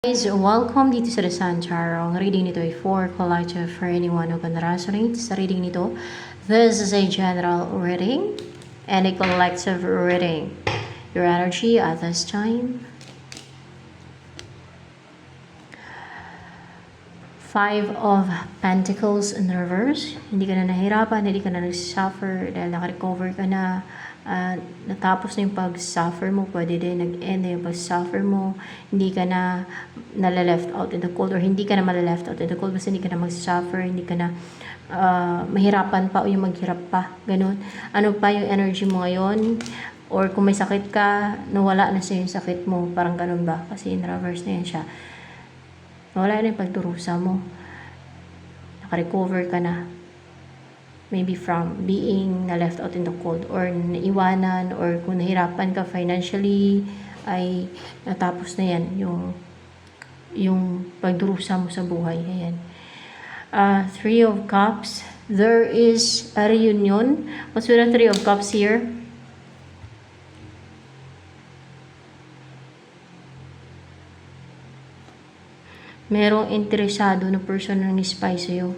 Guys, welcome dito sa The Sun Tarot. Ang reading nito ay for collective for anyone who can resonate sa reading nito. This is a general reading and a collective reading. Your energy at this time. 5 of Pentacles in reverse. Hindi ka na nahirapan, hindi ka na nag-suffer dahil naka-recover ka na. Natapos na yung pag-suffer mo, pwede din nag-end na yung pag-suffer mo. Hindi ka na nala-left out in the cold or hindi ka na mala-left out in the cold basta hindi ka na mag-suffer, hindi ka na mahirapan pa o yung maghirap pa. Ganun. Ano pa yung energy mo ngayon? Or kung may sakit ka, nawala na siya yung sakit mo. Parang ganun ba? Kasi in reverse na yan siya. Nawala na yung pagturusa mo. Naka-recover ka na. Maybe from being na left out in the cold or naiwanan or kung nahirapan ka financially ay natapos na yan yung pagdurusa mo sa buhay. Ayan. 3 of Cups. There is a reunion. What's with the 3 of Cups here? Merong interesado na person na nag-spy sa'yo.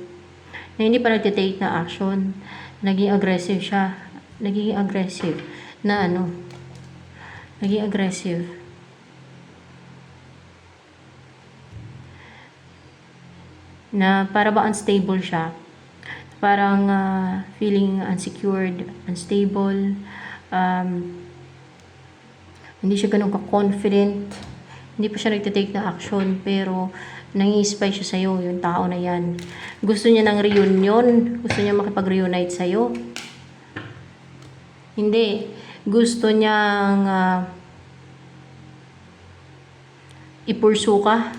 Na hindi pa nagtitake na action. Naging aggressive siya. Naging aggressive. Na ano? Naging aggressive. Na para ba unstable siya. Parang feeling unsecured, unstable. Hindi siya ganun ka-confident. Hindi pa siya nagtitake na action. Pero nang-i-spy siya sa'yo, yung tao na yan. Gusto niya ng reunion. Gusto niya makipag-reunite sa'yo. Hindi. Gusto niyang ipursu ka.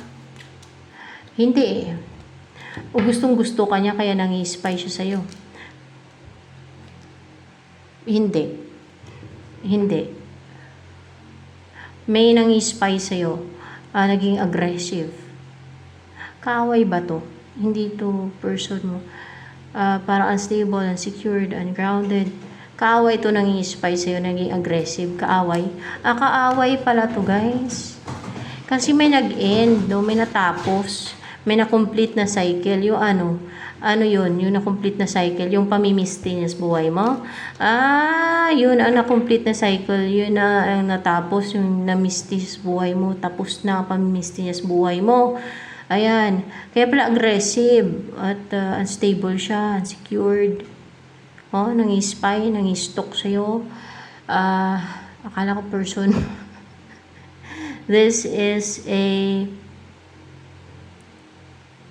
Hindi. O gustong gusto ka niya, kaya nang-i-spy siya sa'yo. Hindi. Hindi. May nang-i-spy sa'yo. Naging aggressive. Kaaway ba to? Hindi to person mo. Parang unstable, unsecured, ungrounded. Kaaway to nang i-spy sa'yo, naging aggressive. Kaaway. Kaaway pala to, guys. Kasi may nag-end, no? May natapos. May na-complete na cycle. Yung ano yun? Yung na-complete na cycle. Yung pamimisti niya sa buhay mo. Yun ang na-complete na cycle. Yun ang natapos. Yung na-misti sa buhay mo. Tapos na pamimisti niya sa buhay mo. Ayan. Kaya pala aggressive at unstable siya, unsecured. Nang-i-spy, nang-i-stalk sa'yo. Akala ko person. This is a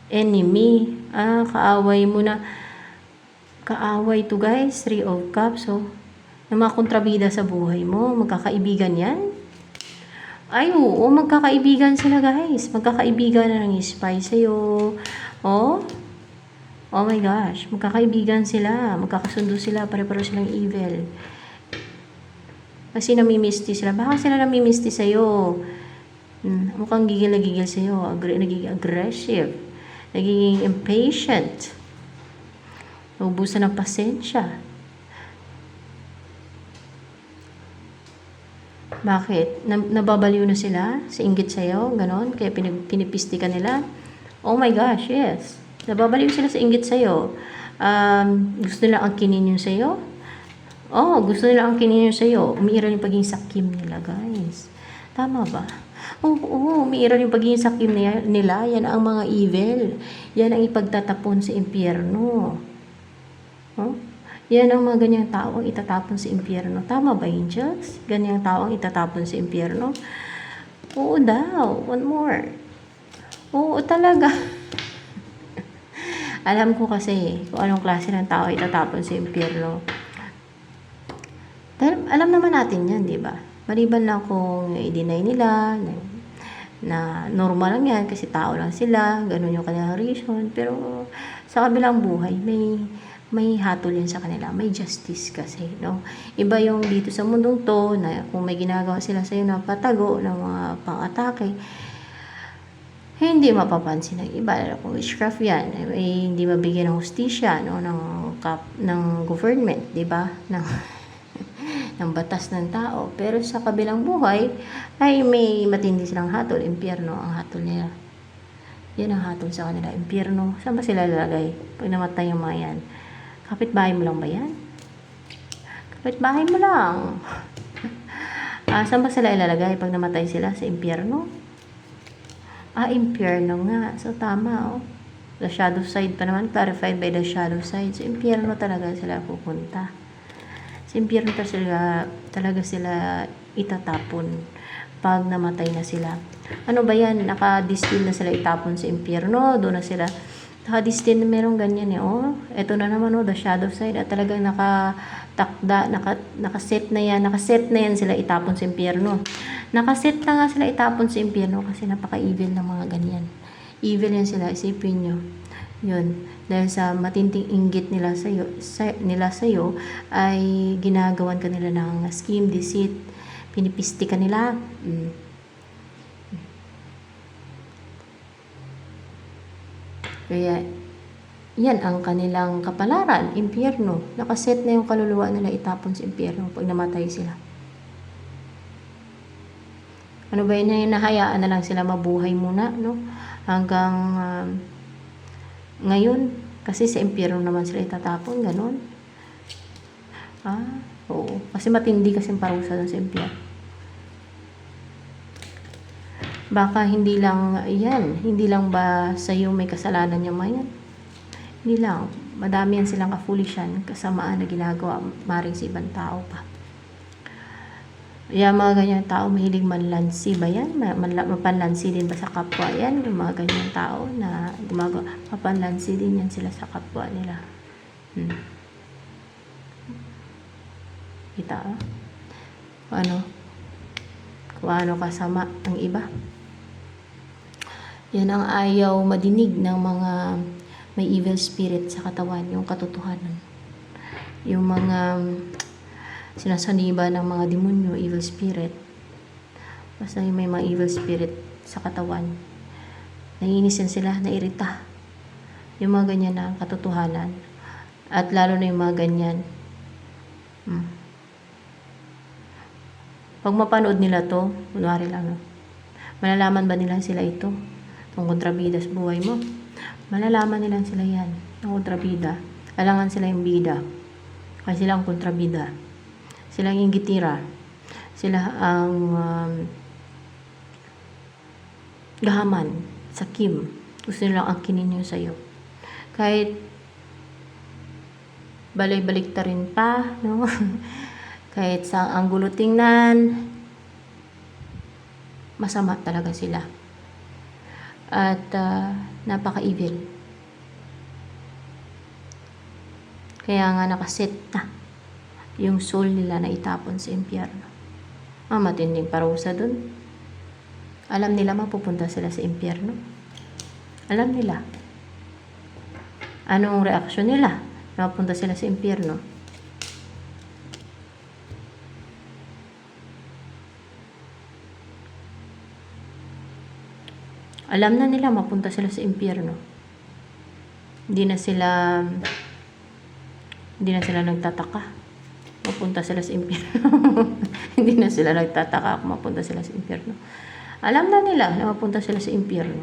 enemy. Kaaway mo na. Kaaway to, guys. 3 of Cups. Yung mga kontrabida sa buhay mo. Magkakaibigan yan. Ay, oo, magkakaibigan sila, guys. Magkakaibigan na nang-spy sa'yo. Oh my gosh. Magkakaibigan sila. Magkakasundo sila. Pare-pare silang evil. Kasi namimisti sila. Baka sila namimisti sa'yo. Mukhang gigil na gigil sa'yo. Nagiging aggressive. Nagiging impatient. Naubusan ng pasensya. Bakit? Nababaliw na sila sa inggit sa'yo? Ganon? Kaya pinipisti ka nila? Oh my gosh, yes. Nababaliw sila sa inggit sa'yo. Gusto nila angkinin yung sa'yo? Gusto nila angkinin yung sa'yo. Umiiral yung pagiging sakim nila, guys. Tama ba? Umiiral yung pagiging sakim nila. Yan ang mga evil. Yan ang ipagtatapon sa impyerno. Yan ang mga ganyang tao ang itatapon sa impyerno. Tama ba, angels? Ganyang tao ang itatapon sa impyerno? Oo daw. One more. Oo talaga. Alam ko kasi kung anong klase ng tao itatapon sa impyerno. Dahil alam naman natin yan, di ba? Maliban lang kung i-deny nila na normal lang yan kasi tao lang sila, ganun yung kanilang reason. Pero sa kabilang buhay, may hatol yan sa kanila. May justice kasi, no? Iba yung dito sa mundong to, na kung may ginagawa sila sa'yo na patago ng mga pang-atake, hindi mapapansin ng iba. Kung witchcraft yan, hindi mabigyan ng hustisya, no? ng government, di ba? ng batas ng tao. Pero sa kabilang buhay, ay may matindi silang hatol. Impyerno ang hatol nila. Yan ang hatol sa kanila. Impyerno. Saan ba sila lalagay? Pag namatay yung mga yan. Kapitbahay mo lang ba yan? Kapitbahay mo lang. Saan ba sila ilalagay pag namatay sila? Sa impyerno? Impyerno nga. So, tama, oh. The shadow side pa naman, clarified by the shadow side. So, impyerno talaga sila pupunta. Sa impyerno talaga sila itatapon pag namatay na sila. Ano ba yan? Nakadestin na sila itapon sa impyerno. Doon na sila. Nakadestin na merong ganyan eh. Oh, eto na naman oh, the shadow side. At talagang nakatakda, nakaset na yan. Nakaset na yan sila itapon sa impyerno. Nakaset na nga sila itapon sa impyerno kasi napaka-evil ng mga ganyan. Evil yan sila, isipin nyo. Yun. Dahil sa matinding inggit nila sa'yo, ay ginagawan ka nila ng scheme, deceit, pinipisti ka nila. Kaya, yan ang kanilang kapalaran, impyerno. Nakaset na yung kaluluwa nila itapon sa impyerno pag namatay sila. Ano ba yun? Nahayaan na lang sila mabuhay muna, no? Hanggang ngayon, kasi sa impyerno naman sila itatapon, ganun. Oo. Kasi matindi kasi parusa doon sa impyerno. Baka hindi lang ba sa'yo may kasalanan yung mga yan? Hindi lang. Madami yan silang kafulisyan, kasamaan na ginagawa, maring sa ibang tao pa. Yung mga ganyan tao, mahilig manlansi ba yan? Mapanlansi din ba sa kapwa yan? Yung mga ganyan tao na gumagawa, mapanlansi din yan sila sa kapwa nila. Kita oh? Kung ano kasama ang iba. Yan ang ayaw madinig ng mga may evil spirit sa katawan, yung katotohanan. Yung mga sinasaniba ng mga demonyo, evil spirit. Basta yung may mga evil spirit sa katawan. Naiinis yan sila, nairita. Yung mga ganyan na katotohanan. At lalo na yung mga ganyan. Pag mapanood nila to, kunwari lang, no? Malalaman ba nila sila ito? Itong kontrabida sa buhay mo? Malalaman nila sila yan. Yung kontrabida. Alangan sila yung bida. Kasi sila ang kontrabida. Sila ang inggitira. Sila ang gahaman, sakim. Gusto nilang angkinin yun sa'yo. Kahit balay-balik ta rin pa, no? Kahit sa anggulo tingnan, masama talaga sila. At napaka-evil. Kaya nga nakaset na yung soul nila na itapon sa impyerno. Matinding parusa dun. Alam nila mapupunta sila sa impyerno. Alam nila. Anong reaksyon nila? Mapunta sila sa impyerno. Alam na nila mapunta sila sa impyerno. Hindi na sila nagtataka. Mapunta sila sa impyerno. Hindi na sila nagtataka kung mapunta sila sa impyerno. Alam na nila na mapunta sila sa impyerno.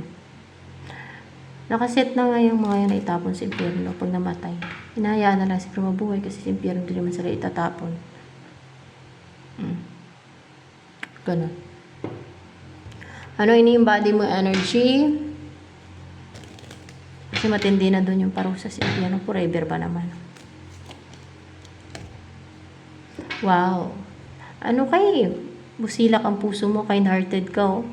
Nakaset na nga yung mga yan na itapon sa impyerno pag namatay. Hinahayaan na lang sila mabuhay kasi sa impyerno din naman sila itatapon. Ganun. Ano ini-embody mo energy? Kasi matindi na doon yung parusa sa impyerno. Forever ba naman? Wow. Ano busilak ang puso mo, kind-hearted ka, oh.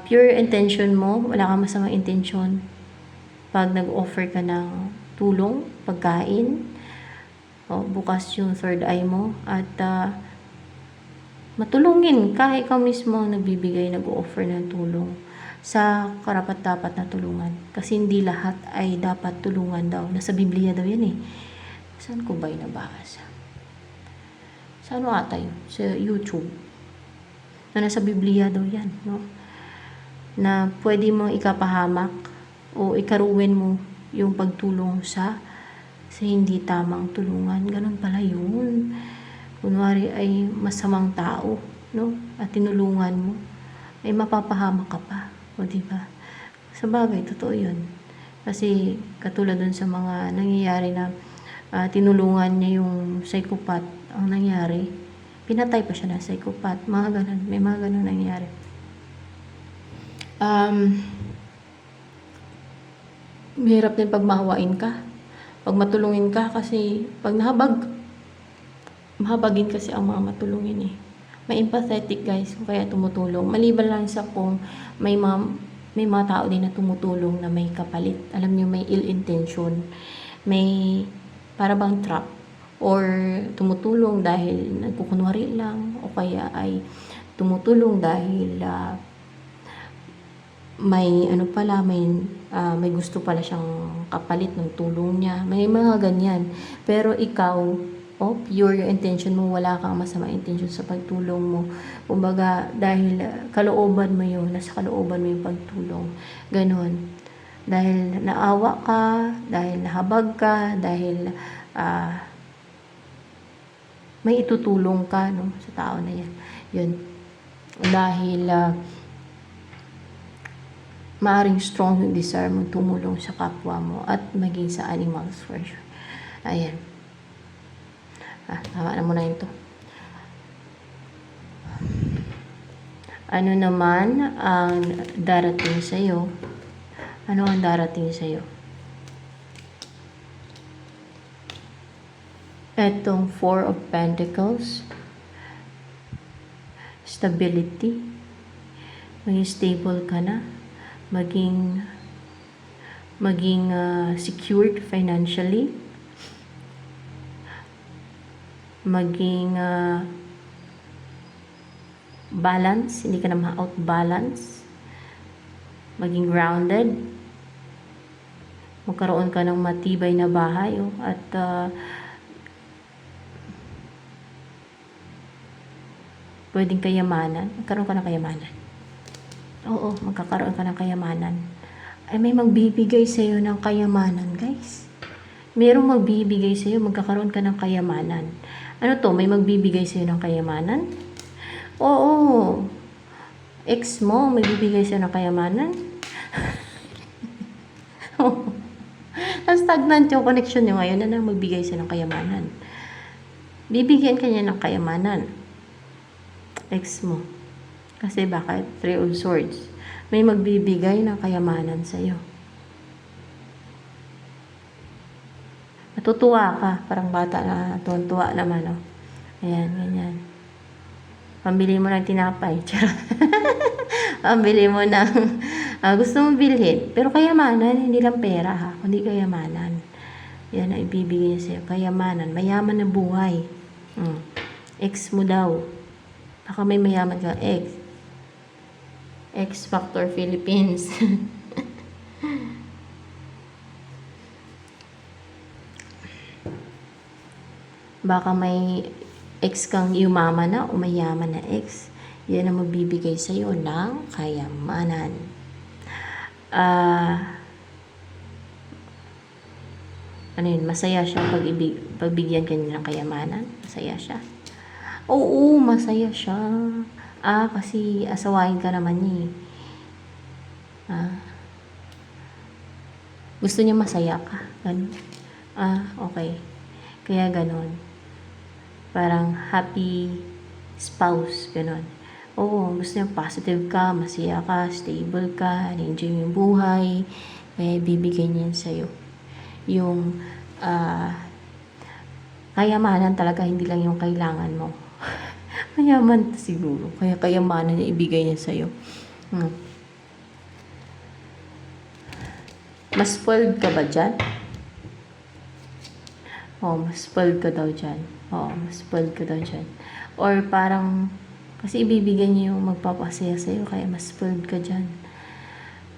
Pure intention mo, wala kang masamang intention. Pag nag-offer ka ng tulong, pagkain, bukas yung third eye mo, at matulungin ka, ikaw mismo ang nagbibigay, nag-offer ng tulong sa karapat-dapat na tulungan. Kasi hindi lahat ay dapat tulungan daw. Nasa Biblia daw yan eh. Saan ko ba nabasa? Sa ano ata yun? Sa YouTube. Na nasa Biblia daw yan, no? Na pwede mo ikapahamak o ikaruwin mo yung pagtulong sa hindi tamang tulungan. Ganun pala yun. kunwari ay masamang tao, no? At tinulungan mo, ay mapapahamak ka pa. O, diba? Sa bagay, totoo yun. Kasi, katulad dun sa mga nangyayari na tinulungan niya yung psychopath, ang nangyari, pinatay pa siya ng psychopath. Mga ganun. May mga ganun nangyayari. Mahirap din pag mahawain ka. Pag matulungin ka kasi pag mahabagin kasi ang mga matulungin eh. May empathetic guys kung kaya tumutulong. Maliban lang sa kung may mga tao din na tumutulong na may kapalit. Alam niyo, may ill intention. May para bang trap. Or tumutulong dahil nagkukunwari lang. O kaya ay tumutulong dahil may may gusto pala siyang kapalit ng tulong niya. May mga ganyan. Pero ikaw, pure yung intention mo, wala kang masama intention sa pagtulong mo. Kumbaga, dahil kalooban mo yun, nasa kalooban mo yung pagtulong. Ganon. Dahil naawa ka, dahil nahabag ka, dahil may itutulong ka, no, sa tao na yan. Yun. Dahil maaring strong yung desire mong tumulong sa kapwa mo at maging sa animals for sure. Ayan. Tama na muna yun to. Ano naman ang darating sa'yo? Ano ang darating sa'yo? Etong Four of Pentacles. Stability. Maging stable ka na. Maging secured financially. Maging balance, hindi ka na ma-outbalance. Maging grounded. Magkaroon ka ng matibay na bahay at pwedeng kayamanan. Magkaroon ka ng kayamanan. Oo, magkakaroon ka ng kayamanan. Ay, may magbibigay sa'yo ng kayamanan, guys. Merong magbibigay sa'yo, magkakaroon ka ng kayamanan. Ano to? May magbibigay sa'yo ng kayamanan? Oo. Ex mo, magbibigay sa'yo ng kayamanan? Stagnant yung connection nyo ngayon na magbigay sa'yo ng kayamanan. Bibigyan ka niya ng kayamanan. Ex mo. Kasi bakit? Three of Swords. May magbibigay ng kayamanan sa'yo. Matutuwa ka. Parang bata na tuwan-tuwa naman. Ayan, ganyan. Pambili mo ng tinapay. Pambili mo ng gusto mong bilhin. Pero kayamanan, hindi lang pera ha. Kundi kayamanan. Yan ang ibibigay niya sa'yo. Kayamanan. Mayaman na buhay. Ex mo daw. Baka may mayaman ka. X Factor Philippines. Baka may ex kang yumaman na o mayaman na ex. Yan ang magbibigay sa'yo ng kayamanan. Ano yun? Masaya siya pagbigyan ka niya ng kayamanan. Masaya siya. Oo, masaya siya. Kasi asawain ka naman niya. Gusto niya masaya ka. Ganun. Okay. Kaya ganon. Parang happy spouse. Ganon. Oo, gusto niya positive ka, masaya ka, stable ka, enjoy yung buhay. Kaya bibigay niya sa'yo. Yung kayamanan talaga, hindi lang yung kailangan mo. Mayaman siguro. Kaya kayamanan niya ibigay niya sa'yo. Mas spoiled ka ba dyan? Mas spoiled ka daw dyan. Mas spoiled ka daw dyan. Or parang, kasi ibibigay niya yung magpapasaya sa'yo, kaya mas spoiled ka dyan.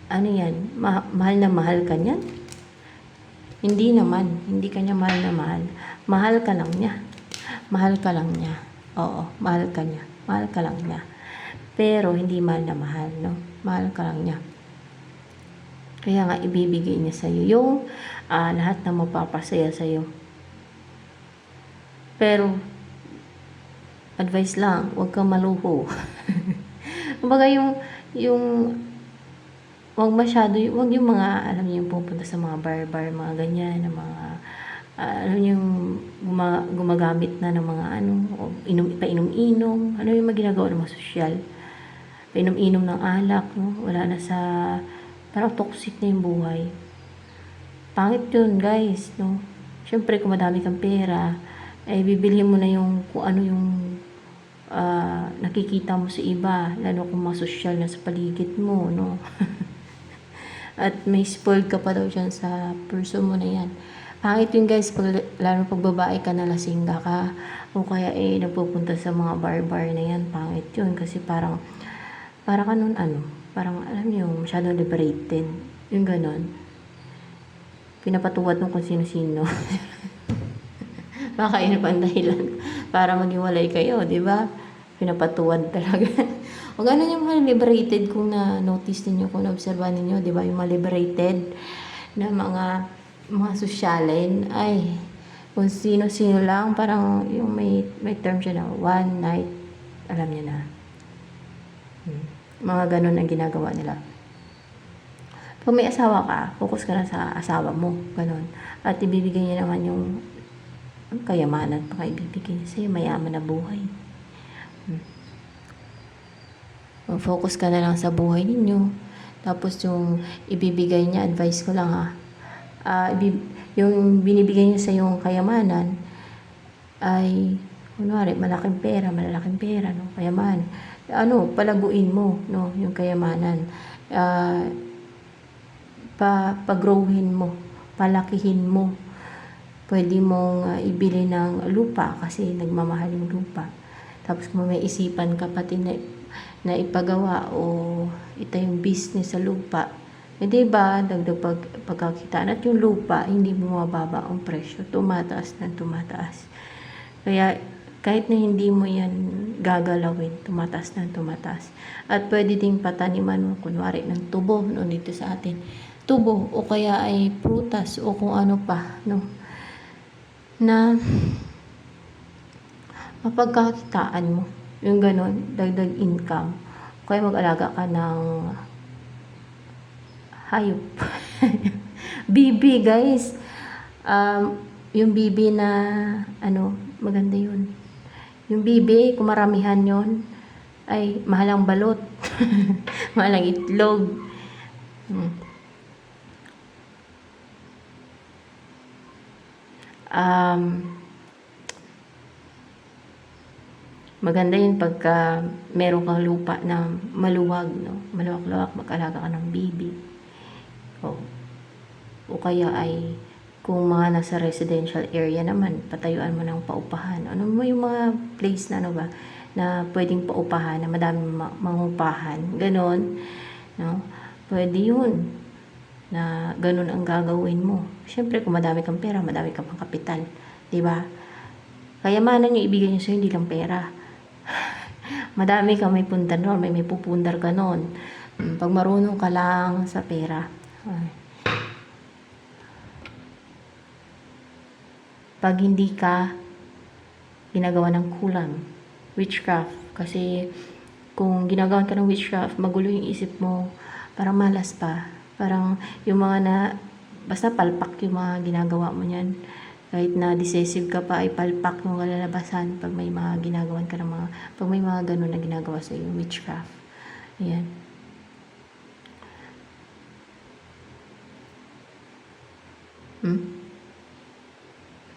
Ano yan? Mahal na mahal ka niyan? Hindi naman. Hindi ka niya mahal na mahal. Mahal ka lang niya. Mahal ka lang niya. Oo, mahal ka niya. Mahal ka lang niya. Pero, hindi mahal na mahal, no? Mahal ka lang niya. Kaya nga, ibibigay niya sa'yo yung lahat na mapapasaya sa'yo. Pero, Advice lang, huwag kang maluho. Kumbaga yung wag masyado, wag yung mga, alam niyo yung pupunta sa mga bar-bar, mga ganyan, na mga, alam niyo yung gumagamit na ng mga ano, painom-inom, ano yung mga ginagawa ng mga sosyal. Painom-inom ng alak, no? Wala na sa, parang toxic na yung buhay. Pangit yun, guys, no? Siyempre, kung madami kang pera, ay bibilhin mo na yung kung ano yung nakikita mo sa iba, lalo kung mga sosyal na sa paligid mo, no? At may spoiled ka pa daw dyan sa person mo na yan. Pangit yun, guys, lalo pag babae ka na lasingga ka, o kaya nagpupunta sa mga bar-bar na yan, pangit yun, kasi parang ka nun, parang alam niyo, masyadong liberated, yung ganon. Pinapatuwad mo kung sino-sino. Baka yun pa ang dahilan para maghiwalay kayo, di ba? Pinapatuwad talaga. O gano'n yung mga liberated, kung na-notice ninyo, kung na-observan ninyo, di ba? Yung mga liberated na mga sosyalin, ay, kung sino-sino lang, parang yung may term siya na one night, alam niyo na. Mga gano'n ang ginagawa nila. Kung may asawa ka, focus ka na sa asawa mo, gano'n. At ibibigay niya naman yung kayamanan pa ibibigay niya sa'yo, mayaman na buhay. Focus ka na lang sa buhay ninyo. Tapos yung ibibigay niya, advice ko lang ha, yung binibigay niya sa yung kayamanan ay, kunwari, malaking pera, no? Kayamanan. Palaguin mo, no? Yung kayamanan. Pagrowin mo, palakihin mo. Pwede mong ibili ng lupa kasi nagmamahal yung lupa. Tapos kung may isipan ka pati na ipagawa o itayong business sa lupa, diba, dagdag pagkakitaan. At yung lupa, hindi bumababa ang presyo, tumataas na tumataas. Kaya kahit na hindi mo yan gagalawin, tumataas na tumataas. At pwede ding pataniman mo, kunwari ng tubo, no, dito sa atin, tubo o kaya ay prutas o kung ano pa, no, na mapagkakitaan mo, yung ganon, dagdag income. Kaya mag-alaga ka ng hayop. Bibi, guys. Yung bibi na, maganda yun. Yung bibi, kung maramihan yun, ay mahalang balot. Mahalang itlog. Maganda yun pagka meron kang lupa na maluwag, no? Maluwak-luwak, mag-alaga ka ng bibi. O kaya ay, kung mga nasa residential area naman, patayuan mo ng paupahan. Ano mo yung mga place na na pwedeng paupahan, na madaming mangupahan. Ganon, no? Pwede yun. Na ganon ang gagawin mo. Siyempre, kung madami kang pera, madami kang pang kapital. Diba? Kayamanan yung ibigay niyo sa'yo, hindi lang pera. Madami kang may pundar nun, may pupundar ka nun. Pag marunong ka lang sa pera. Pag hindi ka ginagawa ng kulam, witchcraft. Kasi kung ginagawa ka ng witchcraft, magulo yung isip mo, parang malas pa. Parang yung mga basta palpak yung mga ginagawa mo niyan. Kahit na decisive ka pa, ay palpak yung kalalabasan pag may mga ginagawan ka ng pag may mga ganun na ginagawa sa iyo, witchcraft. Ayan.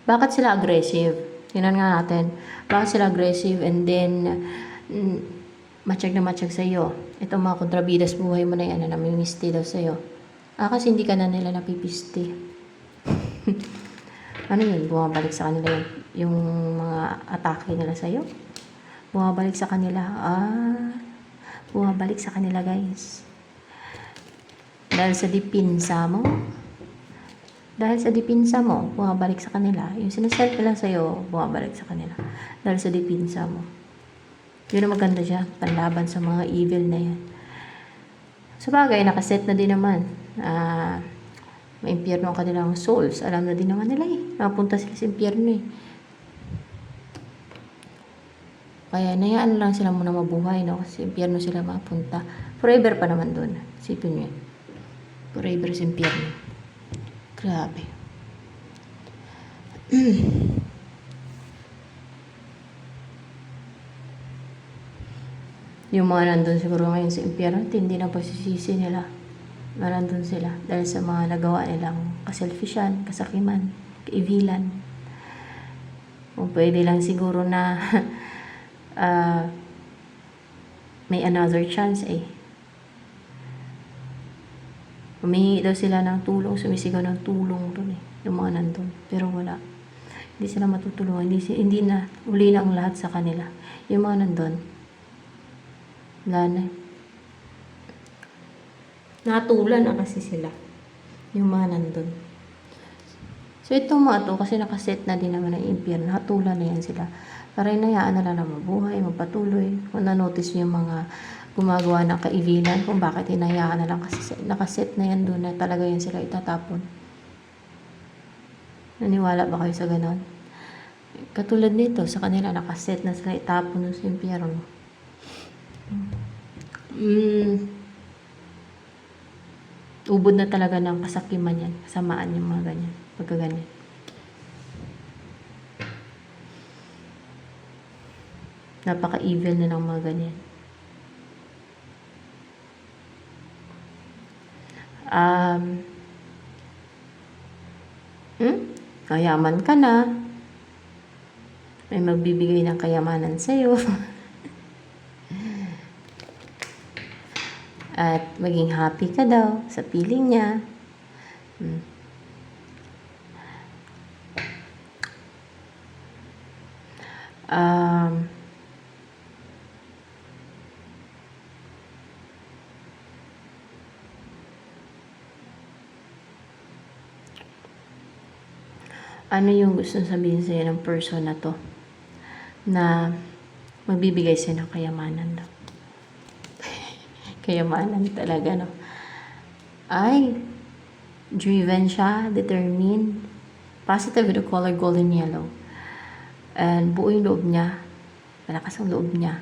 Bakit sila aggressive? Tingnan nga natin. Bakit sila aggressive and then matsyag na matsyag sa iyo? Itong mga kontrabidas buhay mo na yan na namimisti daw sa iyo. Kasi hindi ka na nila napipisti. Ano yun? Bumabalik sa kanila yung mga atake nila sa'yo? Bumabalik sa kanila. Bumabalik sa kanila, guys. Dahil sa dipinsa mo. Bumabalik sa kanila. Yung sinasend nila sa'yo, bumabalik sa kanila. Dahil sa dipinsa mo. Yun ang maganda siya. Panlaban sa mga evil na yan. Sa bagay, nakaset na din naman. May impyerno ang kanilang souls. Alam na din naman nila Napunta sila sa impyerno Kaya nayaan lang sila muna mabuhay, no? Kasi impyerno sila mapunta. Forever pa naman doon. Isipin nyo yan. Forever sa impyerno. Grabe. Yung mga nandun siguro ngayon sa impyerno, hindi na pagsisisi nila na nandun sila dahil sa mga nagawa nilang kaselfishan, kasakiman, kaivilan. Kung pwede lang siguro na may another chance eh. Humingi daw sila ng tulong, sumisigaw ng tulong doon eh, yung mga nandun. Pero wala. Hindi sila matutulungan, hindi na, uli na ang lahat sa kanila. Yung mga nandun, wala na. Natulan na kasi sila. Yung mga nandun. So, itong mga to, kasi nakaset na din naman ng impyerno, natulan na yan sila. Para inayaan na lang na mabuhay, magpatuloy. Kung na-notice yung mga gumagawa ng kaivilan, kung bakit inayaan na lang kasi nakaset na yan doon na talaga yan sila itatapon. Naniwala ba kayo sa ganon? Katulad nito, sa kanila nakaset na sila itapon sa impyerno. Ubod na talaga ng kasakiman yan, kasamaan yung mga ganyan, pagkaganyan. Napaka-evil na ng mga ganyan. Kayaman ka na. May magbibigay ng kayamanan sa'yo. At maging happy ka daw sa piling niya. Ano yung gusto sabihin sa'yo ng person na to? Na magbibigay sa'yo ng kayamanan daw. Kayamanan talaga, no? Ay, driven siya, determined, positive with the color golden yellow. And buo yung loob niya. Malakas ang loob niya.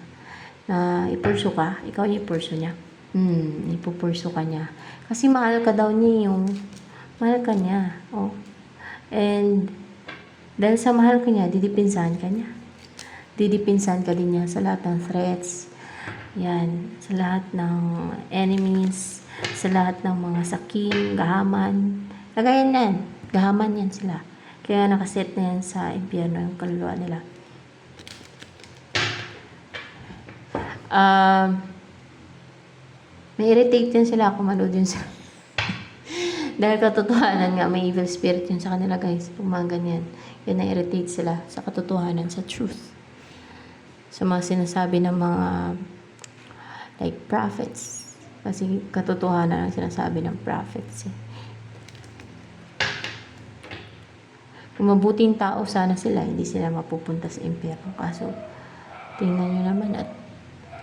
Na ipurso ka, ikaw yung ipurso niya. Ipupurso ka niya. Kasi mahal ka daw niya yung, mahal ka niya. Oh. And dahil sa mahal ka niya, didipinsahan ka niya. Didipinsahan ka din niya sa lahat ng threats. Yan, sa lahat ng enemies, sa lahat ng mga sakim, gahaman. Kagaya yan, gahaman yan sila. Kaya nakaset na yan sa impyerno yung kaluluwa nila. May irritate yan sila kung manood yun sa dahil katotohanan nga, may evil spirit yun sa kanila guys. Kung mga ganyan. Yan na-irritate sila sa katotohanan, sa truth. Sa mga sinasabi ng mga like prophets. Kasi katotohanan ang sinasabi ng prophets eh. Kung mabuting tao sana sila, hindi sila mapupunta sa impyerno. Kaso, tingnan nyo naman at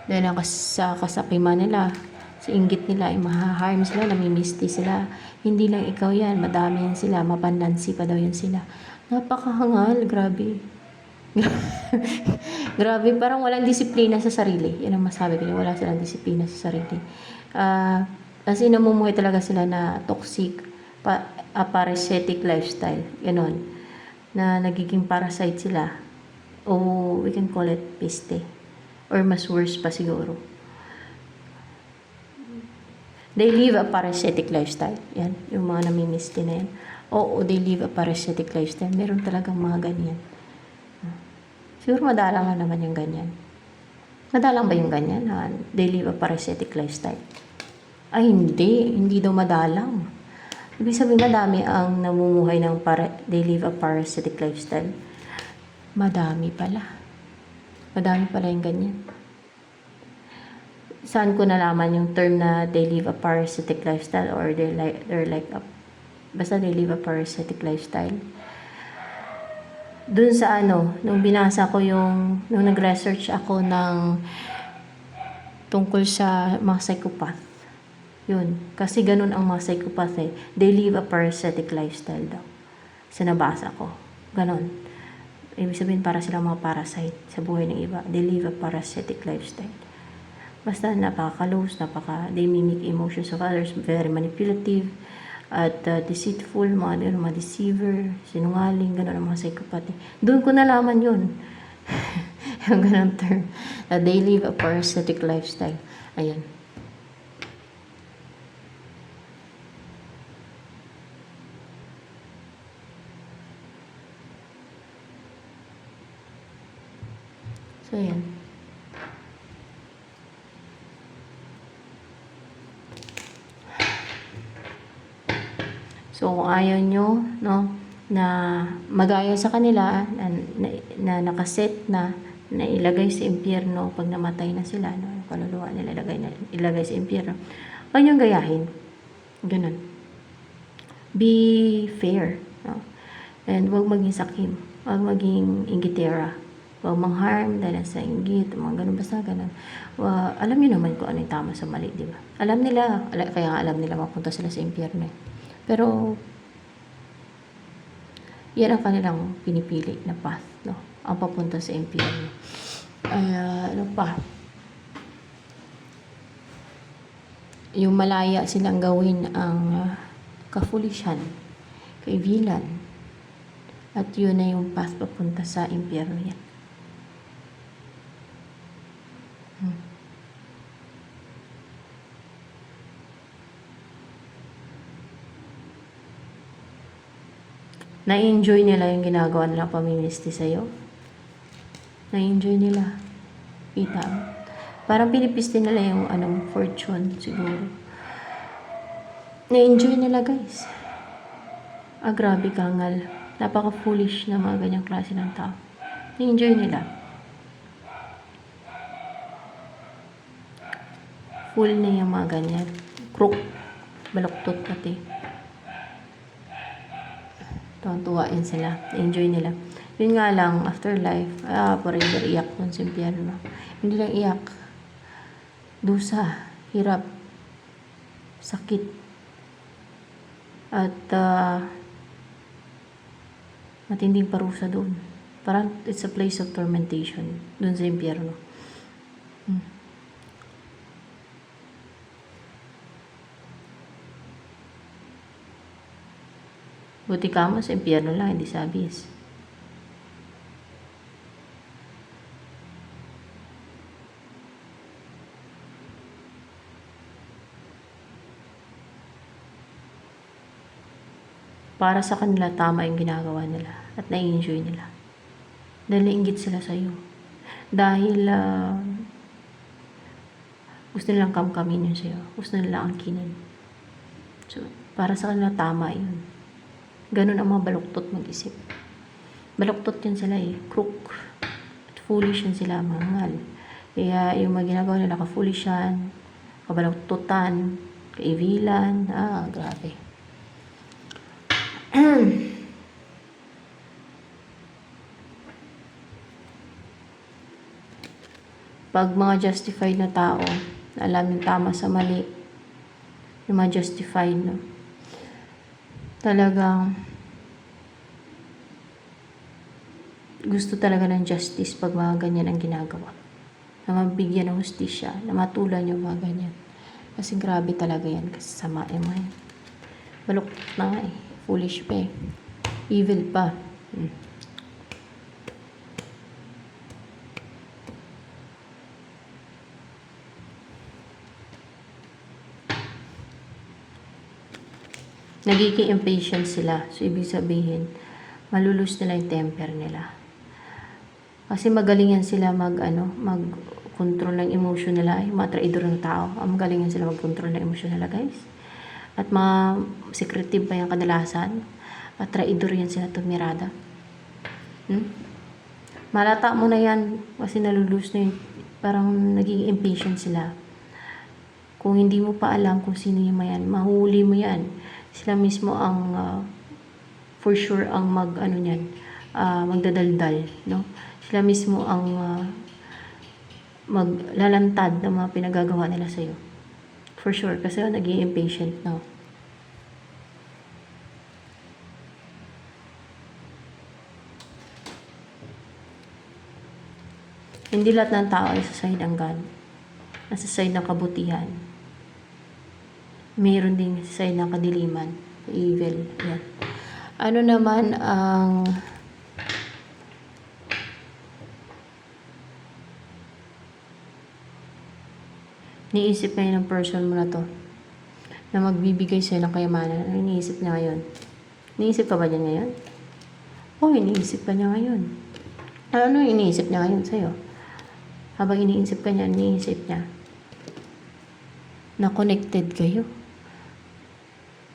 dahil sa kasakiman nila, sa inggit nila ay mahaharm sila, namimisti sila. Hindi lang ikaw yan, madami yan sila, mapandansi pa daw yan sila. Napakahangal, grabe. Grabe, parang walang disiplina sa sarili. Yan ang masabi ko, wala silang disiplina sa sarili. Kasi namumuhay talaga sila na toxic, parasitic lifestyle. Ganon. Na nagiging parasite sila. O we can call it peste. Or mas worse pa siguro. They live a parasitic lifestyle. Yan, yung mga namimisti na yan. Oo, they live a parasitic lifestyle. Meron talagang mga ganyan. Siguro madalang nga naman yung ganyan. Madalang ba yung ganyan? They live a parasitic lifestyle. Ay, hindi. Hindi daw madalang. Ibig sabihin, madami ang namumuhay ng they live a parasitic lifestyle. Madami pala. Madami pala yung ganyan. Saan ko nalaman yung term na they live a parasitic lifestyle or they're like basta they live a parasitic lifestyle. Dun sa nung binasa ko nung nag-research ako ng tungkol sa mga psychopath. Yun. Kasi ganun ang mga psychopath eh. They live a parasitic lifestyle daw. Sa nabasa ko. Ganun. Ibig sabihin, para silang mga parasite sa buhay ng iba. They live a parasitic lifestyle. Basta napaka-close, they mimic emotions of others, very manipulative, at deceitful, mga deceiver, sinungaling, gano'n ang mga psychopath. Doon ko nalaman yun. Yung ganun term. They live a parasitic lifestyle. Ayan. So, ayan. So, kung ayaw nyo, no, na magaya sa kanila, na nakaset na ilagay sa impyerno pag namatay na sila, no, yung kaluluwa nila ilagay sa impyerno, huwag niyong gayahin. Ganun. Be fair, no? And huwag maging sakim. Huwag maging inggitera. Huwag mang-harm dahil sa inggit, mga ganun, basta ganun. Alam niyo naman kung ano yung tama sa mali, di ba? Alam nila, kaya nga alam nila mapunta sila sa impyerno. Pero, yan ang kanilang pinipili na path, no? Ang papunta sa impyerno. Ano pa? Yung malaya silang gawin ang kafulishan, kaibilan. At yun na yung path papunta sa impyerno yan. Na-enjoy nila yung ginagawa nila pamimisti sa'yo. Na-enjoy nila. Kita mo. Parang pinipiste nila yung fortune siguro. Na-enjoy nila, guys. Grabe kangal. Napaka-foolish na mga ganyang klase ng tao. Na-enjoy nila. Fool na yung mga ganyan. Crook. Baluktot pati. Tuwa yan sila. Enjoy nila. Yun nga lang, afterlife, forever iyak nun sa impyerno. Hindi lang iyak. Dusa, hirap, sakit, at matinding parusa doon. Parang it's a place of tormentation doon sa impyerno. Buti ka mo sa impyerno lang, hindi sa abyss. Para sa kanila, tama yung ginagawa nila at na-enjoy nila. Dahil nainggit sila sa'yo. Dahil gusto nilang kamkamin yun sa'yo. Gusto nilang angkinin. So, para sa kanila, tama yun. Ganun ang mga baluktot mag-isip. Baluktot yun sila crook. At foolish yun sila, mangal. Kaya yung mga ginagawa nila, ka-foolishan, kabaluktutan, kaivilan, grabe. Pag mga justified na tao, alam yung tama sa mali, yung mga justified, no? Talagang gusto talaga ng justice pag mga ganyan ang ginagawa. Na mabigyan ng hustisya, na matulan yung mga ganyan. Kasi grabe talaga yan, kasi sama yung mga yan. Balok na nga foolish pa evil pa. Nagiging impatient sila. So, ibig sabihin, malulus nila yung temper nila. Kasi magaling yan sila mag-control ng emotion nila. Yung mga traidor ng tao, magaling yan sila mag-control ng emotion nila, guys. At mga secretive pa yung kadalasan. At traidor yan sila tumirada. Malata mo na yan kasi nalulus na yung, parang naging impatient sila. Kung hindi mo pa alam kung sino yung mayan, mahuli mo yan. Sila mismo ang for sure ang magdadaldal, no? Sila mismo ang maglalantad ng mga pinagagawa nila sa iyo. For sure kasi naging impatient na. Hindi lahat ng tao ay sa side ng God. Nasa side ng kabutihan. Mayroon din sa side ng kadiliman. Evil. Yan. Ano naman ang niisip ngayon ng person mo na to na magbibigay sa'yo ng kayamanan? Ano iniisip niya ngayon? Iniisip ka ba niya ngayon? Iniisip ka niya ngayon. Ano iniisip niya ngayon sa'yo? Habang iniisip ka niya, iniisip niya na connected kayo.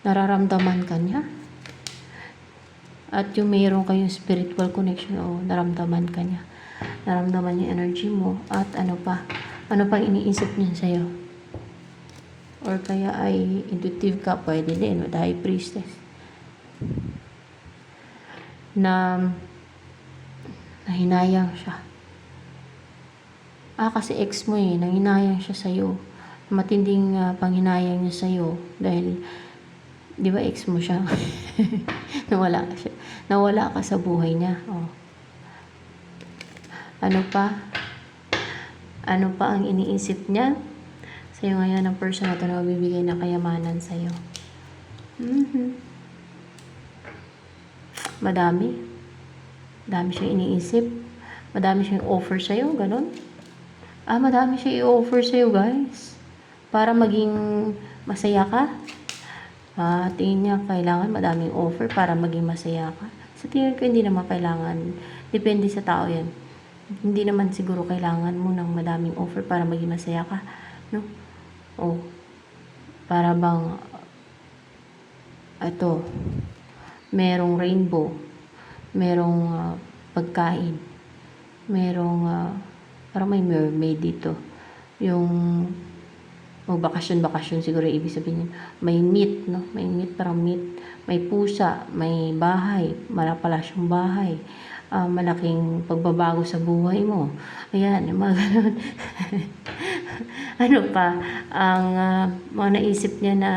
Nararamdaman ka niya. At yung mayroon kayong spiritual connection, naramdaman ka niya. Naramdaman niya energy mo. At ano pa? Ano pang iniisip niya sa'yo? Or kaya ay intuitive ka, pwede din, with high priestess. Na nahinayang siya. Kasi ex mo nanghinayang siya sa'yo. Matinding panghinayang niya sa'yo. Dahil, di ba ex mo siya? Nawala ka siya. Nawala ka sa buhay niya. Ano pa? Ano pa ang iniisip niya? Sa'yo ngayon ang person na ito na magbibigay ng kayamanan sa'yo. Madami. Madami siyang iniisip. Madami siyang offer sa'yo, ganun. Madami siyang i-offer sa'yo, guys. Para maging masaya ka. Tingin niya kailangan madaming offer para maging masaya ka. Sa tingin ko, hindi naman kailangan. Depende sa tao yan. Hindi naman siguro kailangan mo ng madaming offer para maging masaya ka. No? Para bang merong rainbow, merong pagkain, merong parang may mermaid dito. Yung magbakasyon siguro ibig sabihin yun. May meat, no? May meat, parang meat. May pusa, may bahay, malapalasyong bahay. Malaking pagbabago sa buhay mo. Ayan, yung mga ganun. Ano pa ang mga naisip niya na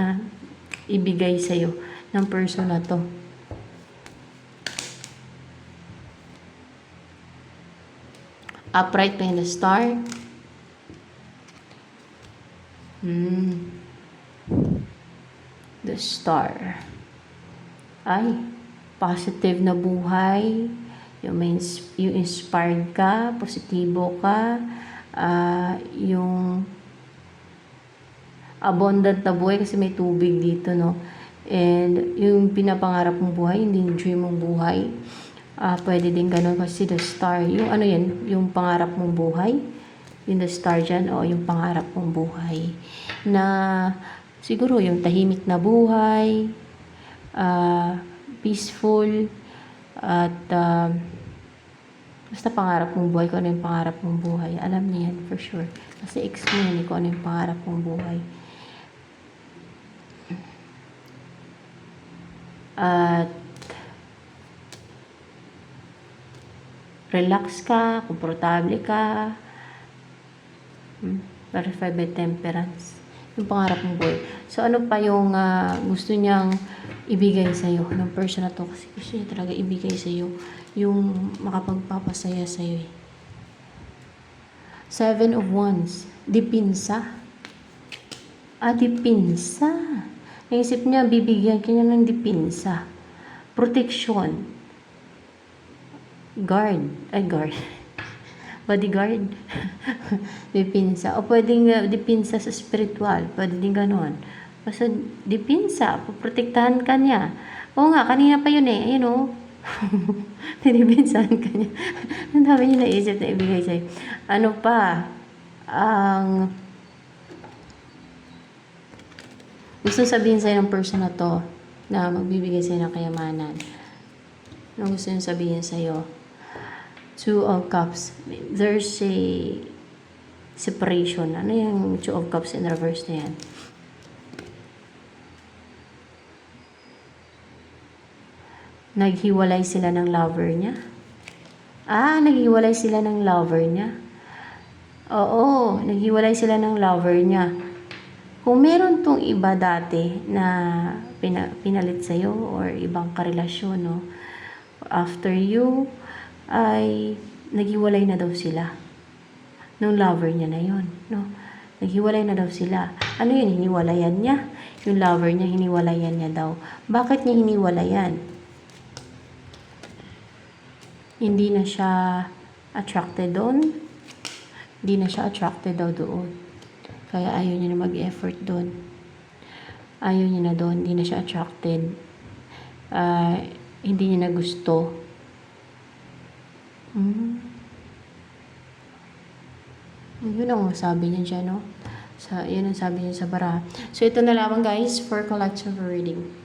ibigay sa'yo ng person na to? Upright behind the star. The star. Ay, positive na buhay. Yung inspired ka, positibo ka, yung abundant na buhay kasi may tubig dito, no? And yung pinapangarap mong buhay, hindi yung dream mong buhay. Pwede din ganun kasi the star. Yung ano yan, yung pangarap mong buhay. Yung the star dyan, yung pangarap mong buhay. Na siguro yung tahimik na buhay, peaceful, at basta pangarap mong buhay, kung ano yung pangarap mong buhay. Alam niya yan for sure. Kasi ex mo yan kung ano yung pangarap mong buhay. At relax ka, komportable ka, verified by temperance. Yung pangarap mong buhay. So, ano pa yung gusto niyang ibigay sa'yo ng person na to? Kasi gusto niya talaga ibigay sa'yo yung makapagpapasaya sa'yo. 7 of Wands. Dipinsa. Dipinsa. Naisip niya, bibigyan kanya ng dipinsa. Protection. Guard. Bodyguard. Dipinsa. O pwedeng dipinsa sa spiritual. Pwede din ganon. Basta dipinsa. Protektahan ka niya. Oo nga, kanina pa yun Ayun Dinipinsahan ka niya. Ang dami niya naisip na ibigay sa'yo. Ano pa? Ang gusto sabihin sa'yo ng person na to na magbibigay sa'yo ng kayamanan. Ano gusto niya sabihin sa'yo? 2 of Cups. There's a separation. Ano yung 2 of Cups in reverse na yan? Naghiwalay sila ng lover niya. Naghiwalay sila ng lover niya. Oo, naghiwalay sila ng lover niya. Kung meron tong iba dati na pinalit sa'yo or ibang karelasyon, no? After you, ay naghiwalay na daw sila. nung lover niya na yon, no? Naghiwalay na daw sila. Ano yun, hiniwalayan niya? Yung lover niya, hiniwalayan niya daw. Bakit niya hiniwalayan? Hindi na siya attracted doon. Hindi na siya attracted daw doon. Kaya ayaw niya na mag-effort doon. Ayaw niya na doon. Hindi na siya attracted. Hindi niya na gusto. Yun ang sabi niya dyan, no? Yun ang sabi niya sa bara. So, ito na lamang guys for collective reading.